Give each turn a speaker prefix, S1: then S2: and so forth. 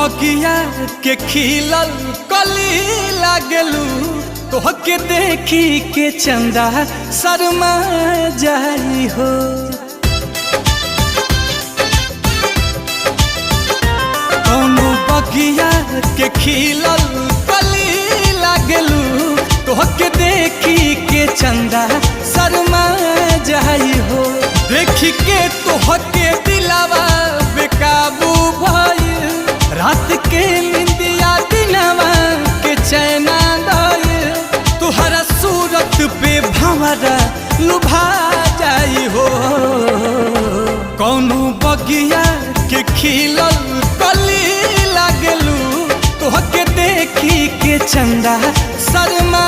S1: बगिया के खिलल कली लागलू, तोहके देखी के चंदा शर्मा जाई हो। कौनो बगिया के खिलल कली लागलू, तोहके देखी के चंदा शर्मा जाई हो। देखी के तोहके दिलावा बेकाबू भइल, रात के निंदिया दिनवा के चैना दइल, तुहरा सूरत पे भंवरा लुभा जाई हो। कौनो बगिया के खिलल कली लागलू, तोहके देखी के चंदा शर्मा